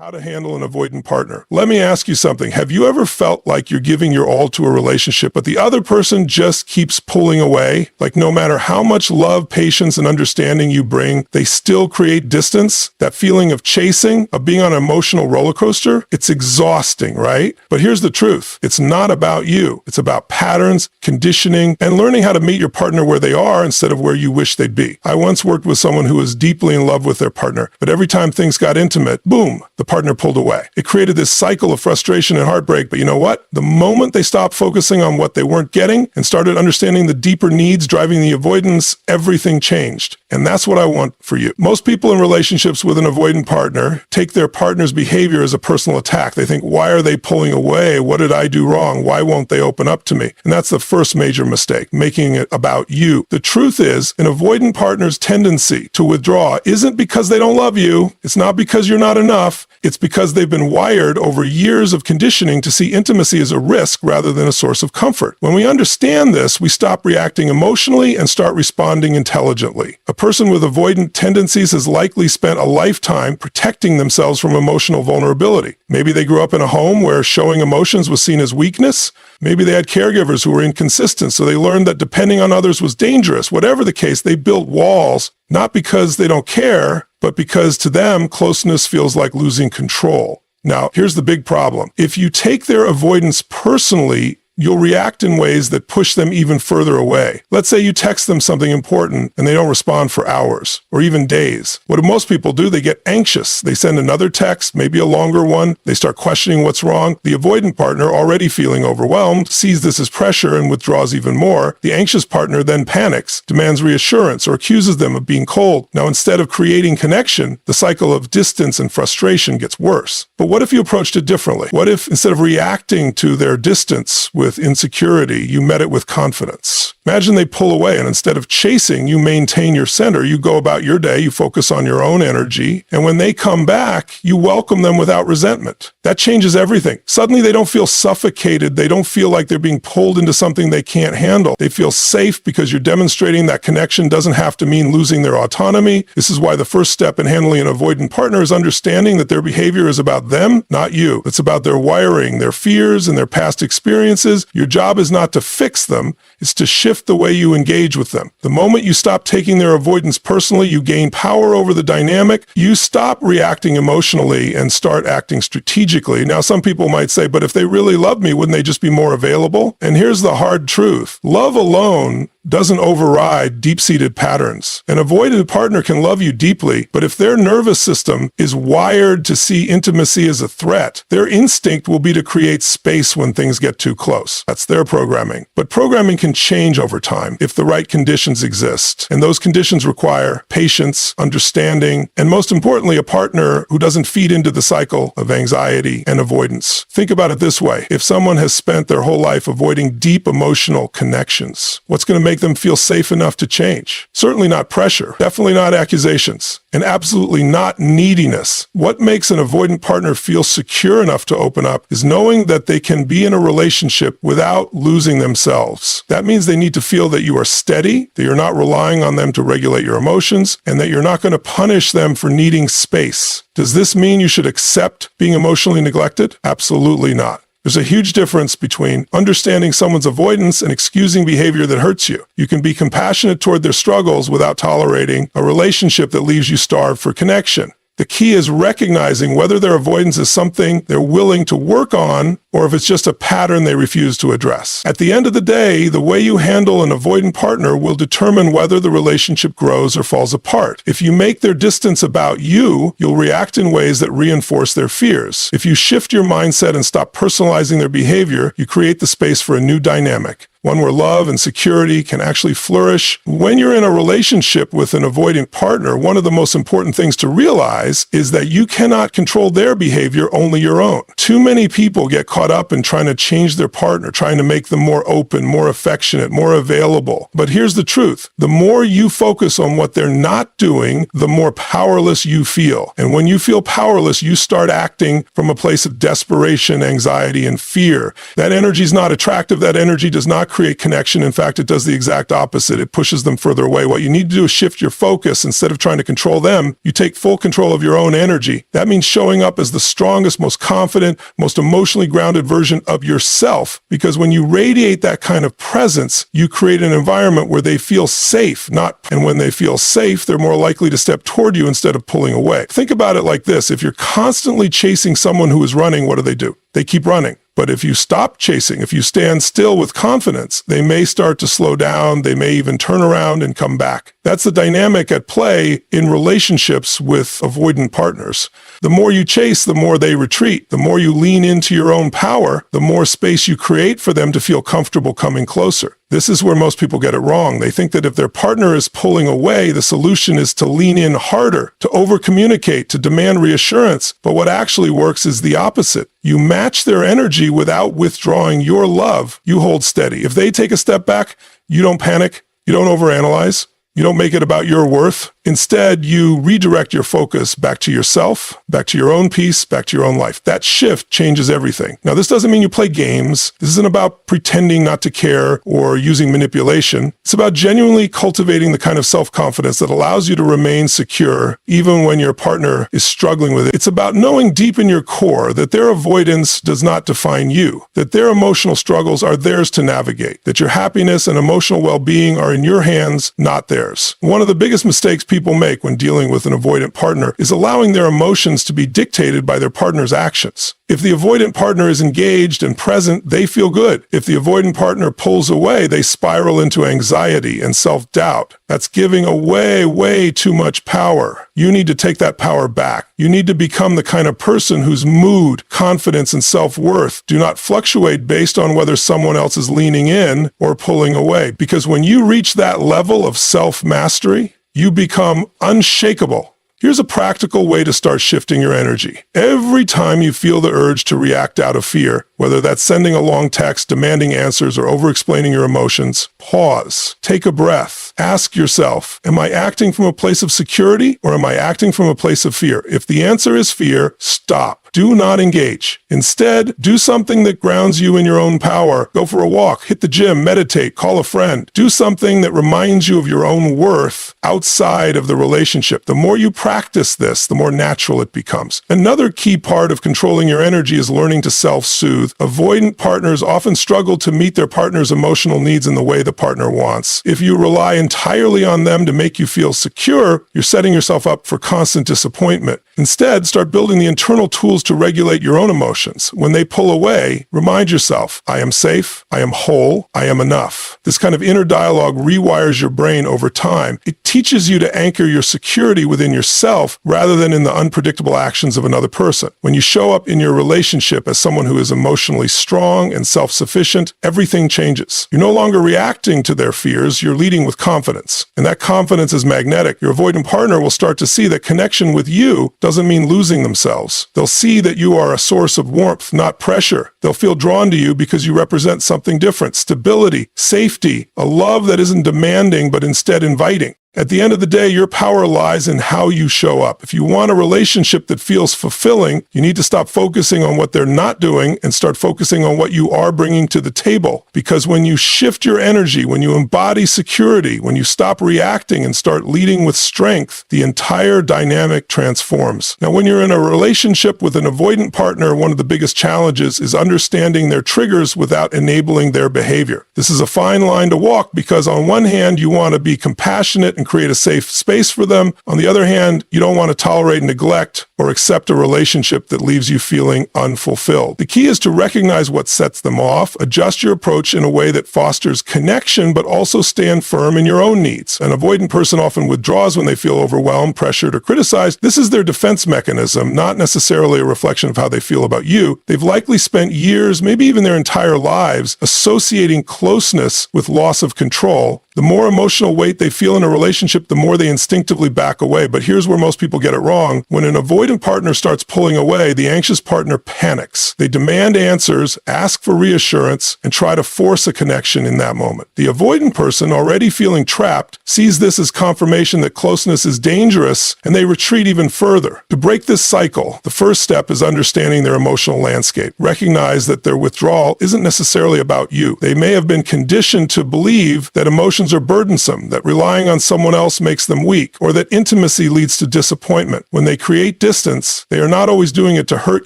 How to handle an avoidant partner. Let me ask you something. Have you ever felt like you're giving your all to a relationship, but the other person just keeps pulling away? Like no matter how much love, patience, and understanding you bring, they still create distance? That feeling of chasing, of being on an emotional roller coaster? It's exhausting, right? But here's the truth. It's not about you. It's about patterns, conditioning, and learning how to meet your partner where they are instead of where you wish they'd be. I once worked with someone who was deeply in love with their partner, but every time things got intimate, boom, the partner pulled away. It created this cycle of frustration and heartbreak, but you know what? The moment they stopped focusing on what they weren't getting and started understanding the deeper needs driving the avoidance, everything changed. And that's what I want for you. Most people in relationships with an avoidant partner take their partner's behavior as a personal attack. They think, why are they pulling away? What did I do wrong? Why won't they open up to me? And that's the first major mistake, making it about you. The truth is, an avoidant partner's tendency to withdraw isn't because they don't love you. It's not because you're not enough. It's because they've been wired over years of conditioning to see intimacy as a risk rather than a source of comfort. When we understand this, we stop reacting emotionally and start responding intelligently. A person with avoidant tendencies has likely spent a lifetime protecting themselves from emotional vulnerability. Maybe they grew up in a home where showing emotions was seen as weakness. Maybe they had caregivers who were inconsistent, so they learned that depending on others was dangerous. Whatever the case, they built walls, not because they don't care, but because to them, closeness feels like losing control. Now, here's the big problem. If you take their avoidance personally, you'll react in ways that push them even further away. Let's say you text them something important and they don't respond for hours or even days. What do most people do? They get anxious. They send another text, maybe a longer one. They start questioning what's wrong. The avoidant partner, already feeling overwhelmed, sees this as pressure and withdraws even more. The anxious partner then panics, demands reassurance, or accuses them of being cold. Now, instead of creating connection, the cycle of distance and frustration gets worse. But what if you approached it differently? What if instead of reacting to their distance with insecurity, you met it with confidence? Imagine they pull away and instead of chasing, you maintain your center. You go about your day, you focus on your own energy, and when they come back, you welcome them without resentment. That changes everything. Suddenly they don't feel suffocated. They don't feel like they're being pulled into something they can't handle. They feel safe because you're demonstrating that connection doesn't have to mean losing their autonomy. This is why the first step in handling an avoidant partner is understanding that their behavior is about them, not you. It's about their wiring, their fears, and their past experiences. Your job is not to fix them, it's to shift the way you engage with them. The moment you stop taking their avoidance personally, you gain power over the dynamic. You stop reacting emotionally and start acting strategically. Now, some people might say, but if they really love me, wouldn't they just be more available? And here's the hard truth. Love alone doesn't override deep-seated patterns. An avoidant partner can love you deeply, but if their nervous system is wired to see intimacy as a threat, their instinct will be to create space when things get too close. That's their programming. But programming can change over time if the right conditions exist. And those conditions require patience, understanding, and most importantly, a partner who doesn't feed into the cycle of anxiety and avoidance. Think about it this way. If someone has spent their whole life avoiding deep emotional connections, what's going to make them feel safe enough to change? Certainly not pressure, definitely not accusations, and absolutely not neediness. What makes an avoidant partner feel secure enough to open up is knowing that they can be in a relationship without losing themselves. That means they need to feel that you are steady, that you're not relying on them to regulate your emotions, and that you're not going to punish them for needing space. Does this mean you should accept being emotionally neglected? Absolutely not. There's a huge difference between understanding someone's avoidance and excusing behavior that hurts you. You can be compassionate toward their struggles without tolerating a relationship that leaves you starved for connection. The key is recognizing whether their avoidance is something they're willing to work on or if it's just a pattern they refuse to address. At the end of the day, the way you handle an avoidant partner will determine whether the relationship grows or falls apart. If you make their distance about you, you'll react in ways that reinforce their fears. If you shift your mindset and stop personalizing their behavior, you create the space for a new dynamic, one where love and security can actually flourish. When you're in a relationship with an avoidant partner, one of the most important things to realize is that you cannot control their behavior, only your own. Too many people get caught up in trying to change their partner, trying to make them more open, more affectionate, more available. But here's the truth. The more you focus on what they're not doing, the more powerless you feel. And when you feel powerless, you start acting from a place of desperation, anxiety, and fear. That energy is not attractive. That energy does not create connection. In fact, it does the exact opposite. It pushes them further away. What you need to do is shift your focus. Instead of trying to control them, you take full control of your own energy. That means showing up as the strongest, most confident, most emotionally grounded version of yourself. Because when you radiate that kind of presence, you create an environment where they feel safe, and when they feel safe, they're more likely to step toward you instead of pulling away. Think about it like this. If you're constantly chasing someone who is running, what do? They keep running. But if you stop chasing, if you stand still with confidence, they may start to slow down. They may even turn around and come back. That's the dynamic at play in relationships with avoidant partners. The more you chase, the more they retreat. The more you lean into your own power, the more space you create for them to feel comfortable coming closer. This is where most people get it wrong. They think that if their partner is pulling away, the solution is to lean in harder, to over-communicate, to demand reassurance. But what actually works is the opposite. You match their energy without withdrawing your love. You hold steady. If they take a step back, you don't panic. You don't overanalyze. You don't make it about your worth. Instead, you redirect your focus back to yourself, back to your own peace, back to your own life. That shift changes everything. Now, this doesn't mean you play games. This isn't about pretending not to care or using manipulation. It's about genuinely cultivating the kind of self-confidence that allows you to remain secure even when your partner is struggling with it. It's about knowing deep in your core that their avoidance does not define you, that their emotional struggles are theirs to navigate, that your happiness and emotional well-being are in your hands, not theirs. One of the biggest mistakes people make when dealing with an avoidant partner is allowing their emotions to be dictated by their partner's actions. If the avoidant partner is engaged and present, they feel good. If the avoidant partner pulls away, they spiral into anxiety and self-doubt. That's giving away way too much power. You need to take that power back. You need to become the kind of person whose mood, confidence, and self-worth do not fluctuate based on whether someone else is leaning in or pulling away. Because when you reach that level of self-mastery, you become unshakable. Here's a practical way to start shifting your energy. Every time you feel the urge to react out of fear, whether that's sending a long text, demanding answers, or over-explaining your emotions, pause, take a breath, ask yourself, am I acting from a place of security or am I acting from a place of fear? If the answer is fear, stop. Do not engage. Instead, do something that grounds you in your own power. Go for a walk, hit the gym, meditate, call a friend. Do something that reminds you of your own worth outside of the relationship. The more you practice this, the more natural it becomes. Another key part of controlling your energy is learning to self-soothe. Avoidant partners often struggle to meet their partner's emotional needs in the way the partner wants. If you rely entirely on them to make you feel secure, you're setting yourself up for constant disappointment. Instead, start building the internal tools to regulate your own emotions. When they pull away, remind yourself, I am safe, I am whole, I am enough. This kind of inner dialogue rewires your brain over time. It teaches you to anchor your security within yourself rather than in the unpredictable actions of another person. When you show up in your relationship as someone who is emotionally strong and self-sufficient, everything changes. You're no longer reacting to their fears, you're leading with confidence. And that confidence is magnetic. Your avoidant partner will start to see that connection with you doesn't mean losing themselves. They'll see that you are a source of warmth, not pressure. They'll feel drawn to you because you represent something different, stability, safety, a love that isn't demanding but instead inviting. At the end of the day, your power lies in how you show up. If you want a relationship that feels fulfilling, you need to stop focusing on what they're not doing and start focusing on what you are bringing to the table. Because when you shift your energy, when you embody security, when you stop reacting and start leading with strength, the entire dynamic transforms. Now, when you're in a relationship with an avoidant partner, one of the biggest challenges is understanding their triggers without enabling their behavior. This is a fine line to walk because on one hand, you want to be compassionate and create a safe space for them. On the other hand, you don't want to tolerate neglect or accept a relationship that leaves you feeling unfulfilled. The key is to recognize what sets them off, adjust your approach in a way that fosters connection, but also stand firm in your own needs. An avoidant person often withdraws when they feel overwhelmed, pressured, or criticized. This is their defense mechanism, not necessarily a reflection of how they feel about you. They've likely spent years, maybe even their entire lives, associating closeness with loss of control, The more emotional weight they feel in a relationship, the more they instinctively back away. But here's where most people get it wrong. When an avoidant partner starts pulling away, the anxious partner panics. They demand answers, ask for reassurance, and try to force a connection in that moment. The avoidant person, already feeling trapped, sees this as confirmation that closeness is dangerous, and they retreat even further. To break this cycle, the first step is understanding their emotional landscape. Recognize that their withdrawal isn't necessarily about you. They may have been conditioned to believe that emotions are burdensome, that relying on someone else makes them weak, or that intimacy leads to disappointment. When they create distance, they are not always doing it to hurt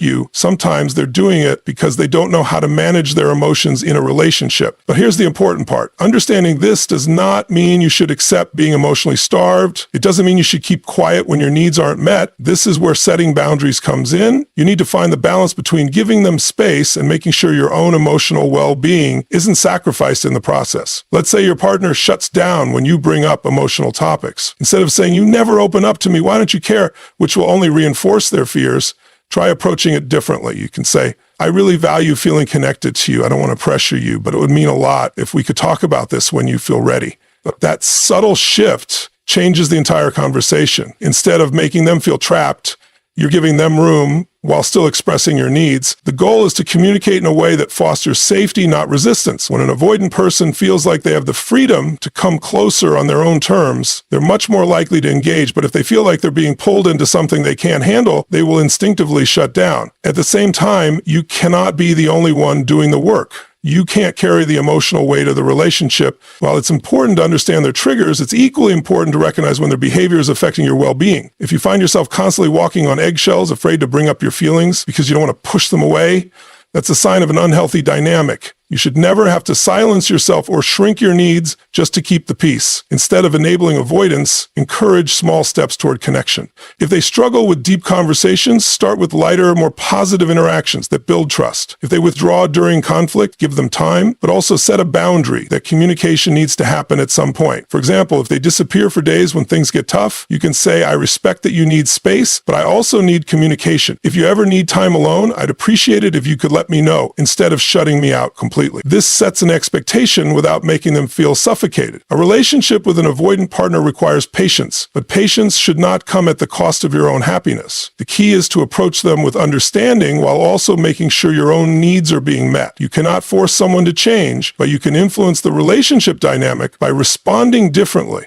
you. Sometimes they're doing it because they don't know how to manage their emotions in a relationship. But here's the important part. Understanding this does not mean you should accept being emotionally starved. It doesn't mean you should keep quiet when your needs aren't met. This is where setting boundaries comes in. You need to find the balance between giving them space and making sure your own emotional well-being isn't sacrificed in the process. Let's say your partner shuts down when you bring up emotional topics. Instead of saying, "You never open up to me, why don't you care?" which will only reinforce their fears, try approaching it differently. You can say, "I really value feeling connected to you. I don't want to pressure you, but it would mean a lot if we could talk about this when you feel ready." But that subtle shift changes the entire conversation. Instead of making them feel trapped, you're giving them room while still expressing your needs. The goal is to communicate in a way that fosters safety, not resistance. When an avoidant person feels like they have the freedom to come closer on their own terms, they're much more likely to engage. But if they feel like they're being pulled into something they can't handle, they will instinctively shut down. At the same time, you cannot be the only one doing the work. You can't carry the emotional weight of the relationship. While it's important to understand their triggers, it's equally important to recognize when their behavior is affecting your well-being. If you find yourself constantly walking on eggshells, afraid to bring up your feelings because you don't want to push them away, that's a sign of an unhealthy dynamic. You should never have to silence yourself or shrink your needs just to keep the peace. Instead of enabling avoidance, encourage small steps toward connection. If they struggle with deep conversations, start with lighter, more positive interactions that build trust. If they withdraw during conflict, give them time, but also set a boundary that communication needs to happen at some point. For example, if they disappear for days when things get tough, you can say, "I respect that you need space, but I also need communication. If you ever need time alone, I'd appreciate it if you could let me know," instead of shutting me out completely. This sets an expectation without making them feel suffocated. A relationship with an avoidant partner requires patience, but patience should not come at the cost of your own happiness. The key is to approach them with understanding while also making sure your own needs are being met. You cannot force someone to change, but you can influence the relationship dynamic by responding differently.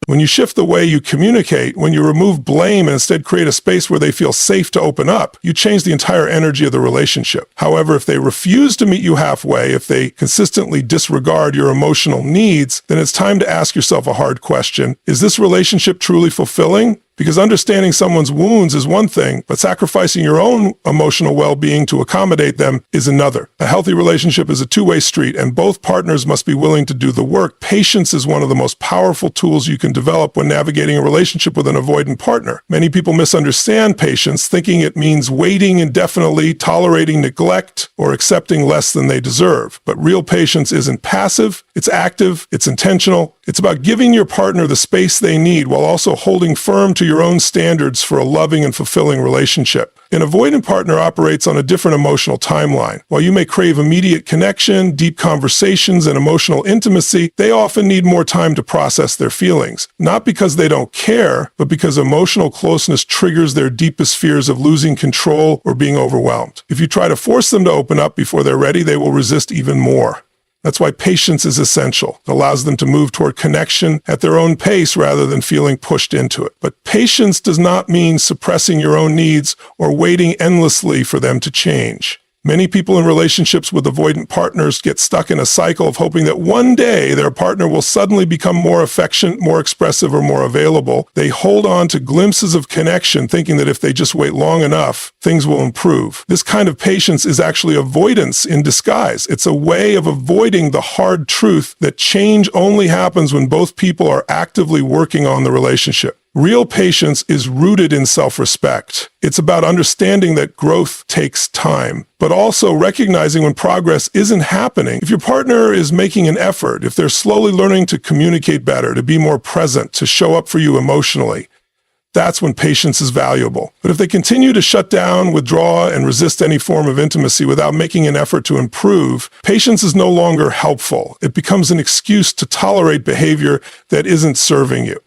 When you shift the way you communicate, when you remove blame and instead create a space where they feel safe to open up, you change the entire energy of the relationship. However, if they refuse to meet you halfway, if they consistently disregard your emotional needs, then it's time to ask yourself a hard question. Is this relationship truly fulfilling? Because understanding someone's wounds is one thing, but sacrificing your own emotional well-being to accommodate them is another. A healthy relationship is a two-way street, and both partners must be willing to do the work. Patience is one of the most powerful tools you can develop when navigating a relationship with an avoidant partner. Many people misunderstand patience, thinking it means waiting indefinitely, tolerating neglect, or accepting less than they deserve. But real patience isn't passive, it's active, it's intentional. It's about giving your partner the space they need while also holding firm to your own standards for a loving and fulfilling relationship. An avoidant partner operates on a different emotional timeline. While you may crave immediate connection, deep conversations, and emotional intimacy, they often need more time to process their feelings. Not because they don't care, but because emotional closeness triggers their deepest fears of losing control or being overwhelmed. If you try to force them to open up before they're ready, they will resist even more. That's why patience is essential. It allows them to move toward connection at their own pace rather than feeling pushed into it. But patience does not mean suppressing your own needs or waiting endlessly for them to change. Many people in relationships with avoidant partners get stuck in a cycle of hoping that one day their partner will suddenly become more affectionate, more expressive, or more available. They hold on to glimpses of connection, thinking that if they just wait long enough, things will improve. This kind of patience is actually avoidance in disguise. It's a way of avoiding the hard truth that change only happens when both people are actively working on the relationship. Real patience is rooted in self-respect. It's about understanding that growth takes time, but also recognizing when progress isn't happening. If your partner is making an effort, if they're slowly learning to communicate better, to be more present, to show up for you emotionally, That's when patience is valuable. But if they continue to shut down, withdraw, and resist any form of intimacy without making an effort to improve, patience is no longer helpful. It becomes an excuse to tolerate behavior that isn't serving you.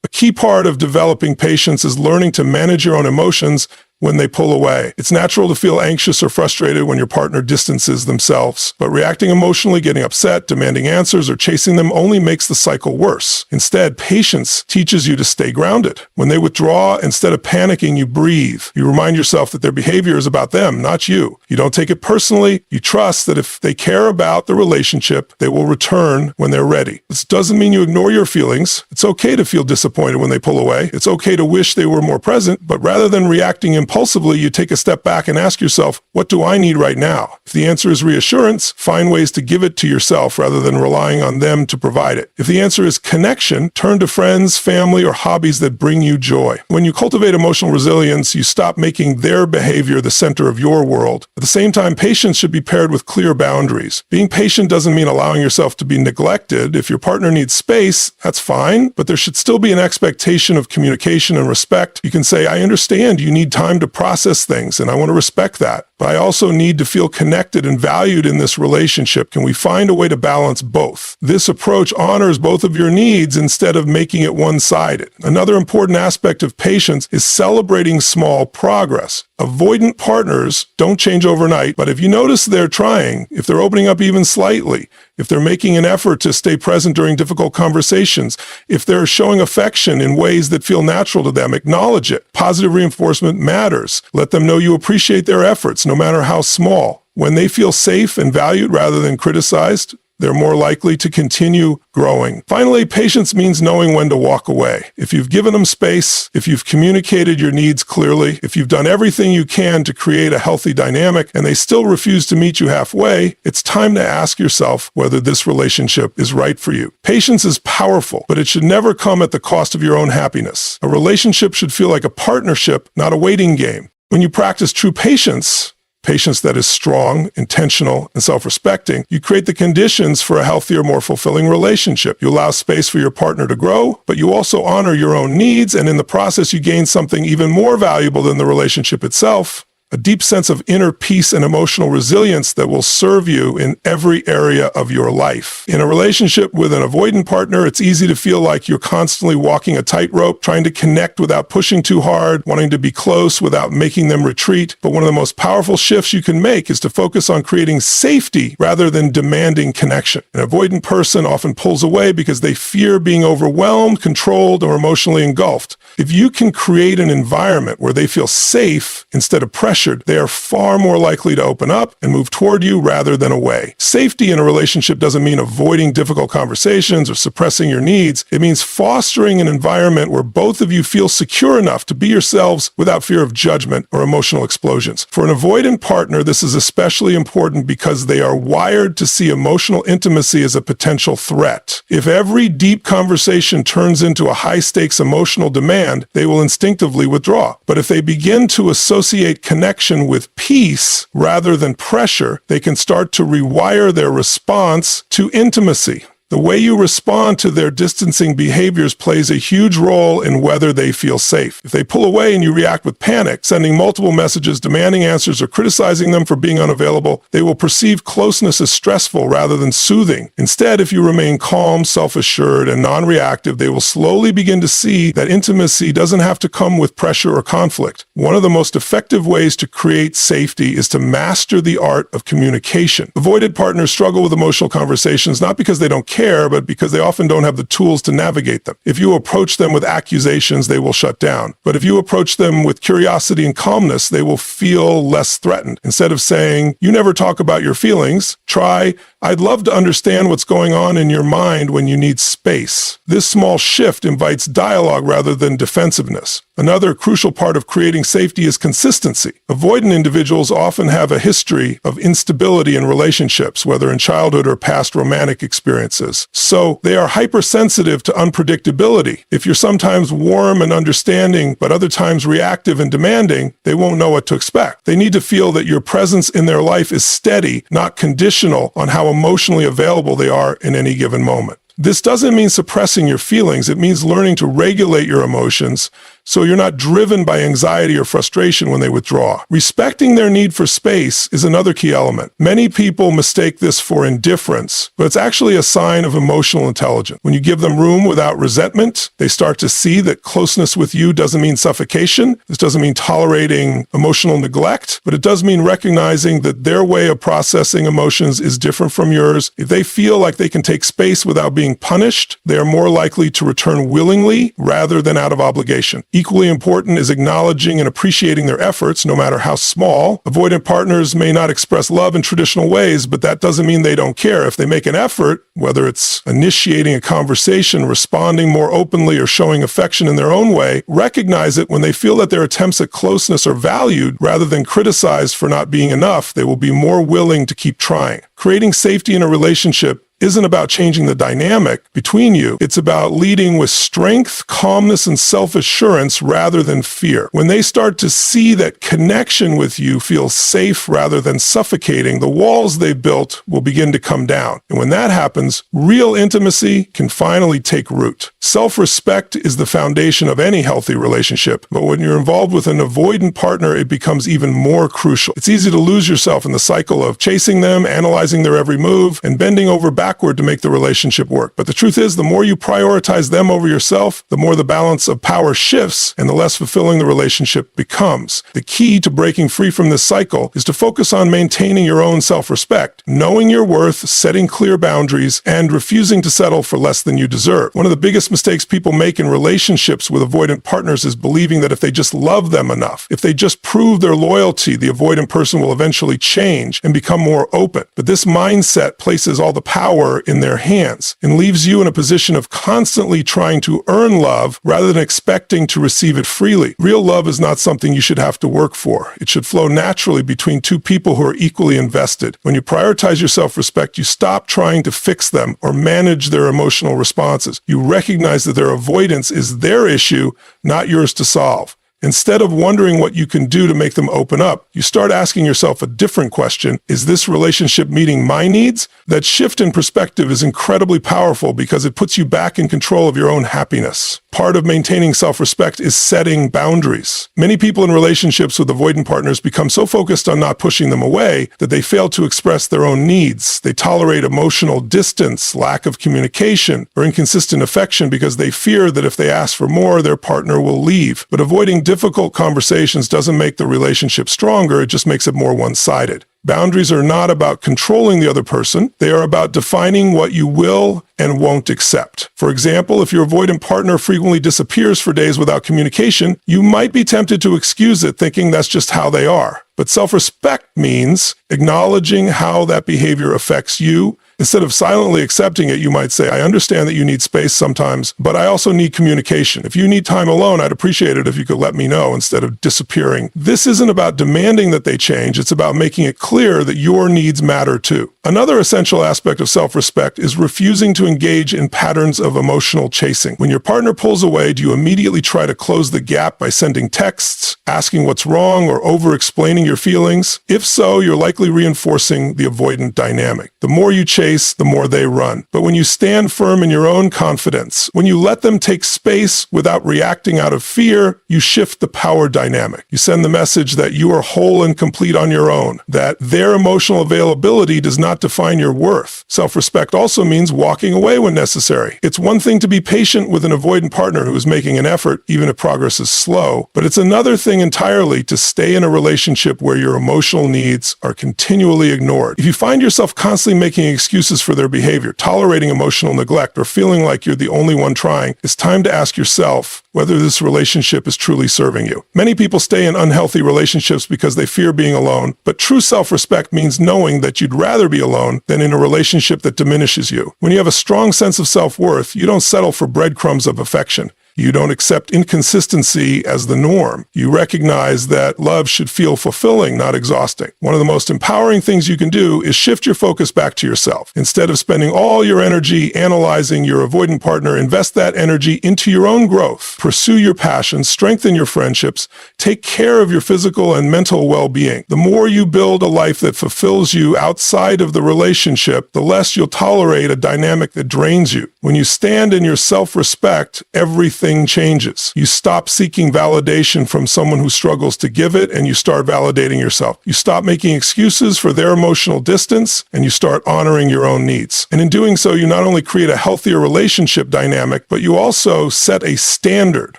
A key part of developing patience is learning to manage your own emotions when they pull away. It's natural to feel anxious or frustrated when your partner distances themselves, but reacting emotionally, getting upset, demanding answers, or chasing them only makes the cycle worse. Instead, patience teaches you to stay grounded. When they withdraw, instead of panicking, you breathe. You remind yourself that their behavior is about them, not you. You don't take it personally. You trust that if they care about the relationship, they will return when they're ready. This doesn't mean you ignore your feelings. It's okay to feel disappointed when they pull away. It's okay to wish they were more present, but rather than reacting impulsively, you take a step back and ask yourself, what do I need right now? If the answer is reassurance, find ways to give it to yourself rather than relying on them to provide it. If the answer is connection, turn to friends, family, or hobbies that bring you joy. When you cultivate emotional resilience, you stop making their behavior the center of your world. At the same time, patience should be paired with clear boundaries. Being patient doesn't mean allowing yourself to be neglected. If your partner needs space, that's fine, but there should still be an expectation of communication and respect. You can say, I understand you need time to process things, and I want to respect that. But I also need to feel connected and valued in this relationship. Can we find a way to balance both? This approach honors both of your needs instead of making it one-sided. Another important aspect of patience is celebrating small progress. Avoidant partners don't change overnight, but if you notice they're trying, if they're opening up even slightly, if they're making an effort to stay present during difficult conversations, if they're showing affection in ways that feel natural to them, acknowledge it. Positive reinforcement matters. Let them know you appreciate their efforts, no matter how small. When they feel safe and valued rather than criticized, they're more likely to continue growing. Finally, patience means knowing when to walk away. If you've given them space, if you've communicated your needs clearly, if you've done everything you can to create a healthy dynamic and they still refuse to meet you halfway, it's time to ask yourself whether this relationship is right for you. Patience is powerful, but it should never come at the cost of your own happiness. A relationship should feel like a partnership, not a waiting game. When you practice true patience that is strong, intentional, and self-respecting, you create the conditions for a healthier, more fulfilling relationship. You allow space for your partner to grow, but you also honor your own needs, and in the process, you gain something even more valuable than the relationship itself, a deep sense of inner peace and emotional resilience that will serve you in every area of your life. In a relationship with an avoidant partner, it's easy to feel like you're constantly walking a tightrope, trying to connect without pushing too hard, wanting to be close without making them retreat. But one of the most powerful shifts you can make is to focus on creating safety rather than demanding connection. An avoidant person often pulls away because they fear being overwhelmed, controlled, or emotionally engulfed. If you can create an environment where they feel safe instead of pressured, they are far more likely to open up and move toward you rather than away. Safety in a relationship doesn't mean avoiding difficult conversations or suppressing your needs. It means fostering an environment where both of you feel secure enough to be yourselves without fear of judgment or emotional explosions. For an avoidant partner, this is especially important because they are wired to see emotional intimacy as a potential threat. If every deep conversation turns into a high-stakes emotional demand, they will instinctively withdraw. But if they begin to associate connection with peace rather than pressure, they can start to rewire their response to intimacy. The way you respond to their distancing behaviors plays a huge role in whether they feel safe. If they pull away and you react with panic, sending multiple messages, demanding answers, or criticizing them for being unavailable, they will perceive closeness as stressful rather than soothing. Instead, if you remain calm, self-assured, and non-reactive, they will slowly begin to see that intimacy doesn't have to come with pressure or conflict. One of the most effective ways to create safety is to master the art of communication. Avoided partners struggle with emotional conversations not because they don't care, but because they often don't have the tools to navigate them. If you approach them with accusations, they will shut down. But if you approach them with curiosity and calmness, they will feel less threatened. Instead of saying, you never talk about your feelings, try, I'd love to understand what's going on in your mind when you need space. This small shift invites dialogue rather than defensiveness. Another crucial part of creating safety is consistency. Avoidant individuals often have a history of instability in relationships, whether in childhood or past romantic experiences. So they are hypersensitive to unpredictability. If you're sometimes warm and understanding, but other times reactive and demanding, they won't know what to expect. They need to feel that your presence in their life is steady, not conditional on how emotionally available they are in any given moment. This doesn't mean suppressing your feelings. It means learning to regulate your emotions, so you're not driven by anxiety or frustration when they withdraw. Respecting their need for space is another key element. Many people mistake this for indifference, but it's actually a sign of emotional intelligence. When you give them room without resentment, they start to see that closeness with you doesn't mean suffocation. This doesn't mean tolerating emotional neglect, but it does mean recognizing that their way of processing emotions is different from yours. If they feel like they can take space without being punished, they are more likely to return willingly rather than out of obligation. Equally important is acknowledging and appreciating their efforts, no matter how small. Avoidant partners may not express love in traditional ways, but that doesn't mean they don't care. If they make an effort, whether it's initiating a conversation, responding more openly, or showing affection in their own way, recognize it. When they feel that their attempts at closeness are valued rather than criticized for not being enough, they will be more willing to keep trying. Creating safety in a relationship isn't about changing the dynamic between you. It's about leading with strength, calmness, and self-assurance rather than fear. When they start to see that connection with you feels safe rather than suffocating, the walls they built will begin to come down. And when that happens, real intimacy can finally take root. Self-respect is the foundation of any healthy relationship, but when you're involved with an avoidant partner, it becomes even more crucial. It's easy to lose yourself in the cycle of chasing them, analyzing their every move, and bending over backward to make the relationship work. But the truth is, the more you prioritize them over yourself, the more the balance of power shifts and the less fulfilling the relationship becomes. The key to breaking free from this cycle is to focus on maintaining your own self-respect, knowing your worth, setting clear boundaries, and refusing to settle for less than you deserve. One of the biggest mistakes people make in relationships with avoidant partners is believing that if they just love them enough, if they just prove their loyalty, the avoidant person will eventually change and become more open. But this mindset places all the power in their hands and leaves you in a position of constantly trying to earn love rather than expecting to receive it freely. Real love is not something you should have to work for. It should flow naturally between two people who are equally invested. When you prioritize your self-respect, you stop trying to fix them or manage their emotional responses. You recognize that their avoidance is their issue, not yours to solve. Instead of wondering what you can do to make them open up, you start asking yourself a different question. Is this relationship meeting my needs? That shift in perspective is incredibly powerful because it puts you back in control of your own happiness. Part of maintaining self-respect is setting boundaries. Many people in relationships with avoidant partners become so focused on not pushing them away that they fail to express their own needs. They tolerate emotional distance, lack of communication, or inconsistent affection because they fear that if they ask for more, their partner will leave. But avoiding difficult conversations doesn't make the relationship stronger, it just makes it more one-sided. Boundaries are not about controlling the other person. They are about defining what you will and won't accept. For example, if your avoidant partner frequently disappears for days without communication, you might be tempted to excuse it, thinking that's just how they are. But self-respect means acknowledging how that behavior affects you. Instead of silently accepting it, you might say, I understand that you need space sometimes, but I also need communication. If you need time alone, I'd appreciate it if you could let me know instead of disappearing. This isn't about demanding that they change. It's about making it clear that your needs matter too. Another essential aspect of self-respect is refusing to engage in patterns of emotional chasing. When your partner pulls away, do you immediately try to close the gap by sending texts, asking what's wrong, or over-explaining your feelings? If so, you're likely reinforcing the avoidant dynamic. The more you chase, the more they run. But when you stand firm in your own confidence, when you let them take space without reacting out of fear, you shift the power dynamic. You send the message that you are whole and complete on your own, that their emotional availability does not define your worth. Self-respect also means walking away when necessary. It's one thing to be patient with an avoidant partner who is making an effort, even if progress is slow, but it's another thing entirely to stay in a relationship where your emotional needs are continually ignored. If you find yourself constantly making excuses for their behavior, tolerating emotional neglect, or feeling like you're the only one trying, it's time to ask yourself whether this relationship is truly serving you. Many people stay in unhealthy relationships because they fear being alone, but true self-respect means knowing that you'd rather be alone than in a relationship that diminishes you. When you have a strong sense of self-worth, you don't settle for breadcrumbs of affection. You don't accept inconsistency as the norm. You recognize that love should feel fulfilling, not exhausting. One of the most empowering things you can do is shift your focus back to yourself. Instead of spending all your energy analyzing your avoidant partner, invest that energy into your own growth. Pursue your passions, strengthen your friendships, take care of your physical and mental well-being. The more you build a life that fulfills you outside of the relationship, the less you'll tolerate a dynamic that drains you. When you stand in your self-respect, everything everything changes. You stop seeking validation from someone who struggles to give it, and you start validating yourself. You stop making excuses for their emotional distance, and you start honoring your own needs. And in doing so, you not only create a healthier relationship dynamic, but you also set a standard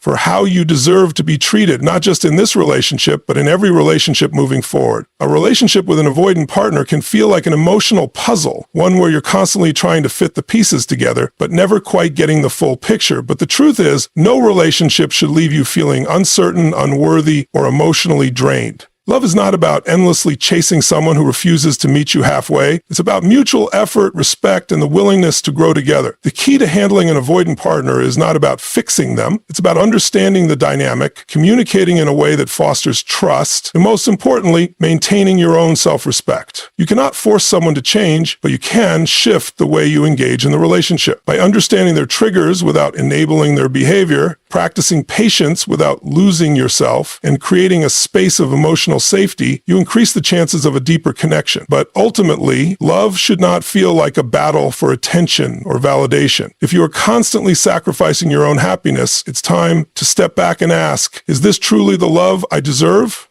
for how you deserve to be treated, not just in this relationship, but in every relationship moving forward. A relationship with an avoidant partner can feel like an emotional puzzle, one where you're constantly trying to fit the pieces together, but never quite getting the full picture. But the truth is, no relationship should leave you feeling uncertain, unworthy, or emotionally drained. Love is not about endlessly chasing someone who refuses to meet you halfway. It's about mutual effort, respect, and the willingness to grow together. The key to handling an avoidant partner is not about fixing them. It's about understanding the dynamic, communicating in a way that fosters trust, and most importantly, maintaining your own self-respect. You cannot force someone to change, but you can shift the way you engage in the relationship. By understanding their triggers without enabling their behavior, practicing patience without losing yourself, and creating a space of emotional safety, you increase the chances of a deeper connection. But ultimately, love should not feel like a battle for attention or validation. If you are constantly sacrificing your own happiness, it's time to step back and ask, is this truly the love I deserve?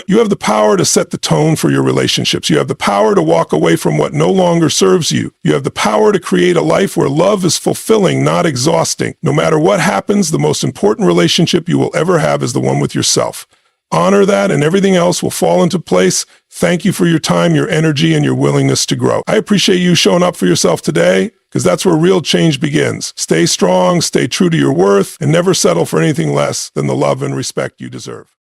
You have the power to set the tone for your relationships. You have the power to walk away from what no longer serves you. You have the power to create a life where love is fulfilling, not exhausting. No matter what happens, the most important relationship you will ever have is the one with yourself. Honor that, and everything else will fall into place. Thank you for your time, your energy, and your willingness to grow. I appreciate you showing up for yourself today, because that's where real change begins. Stay strong, stay true to your worth, and never settle for anything less than the love and respect you deserve.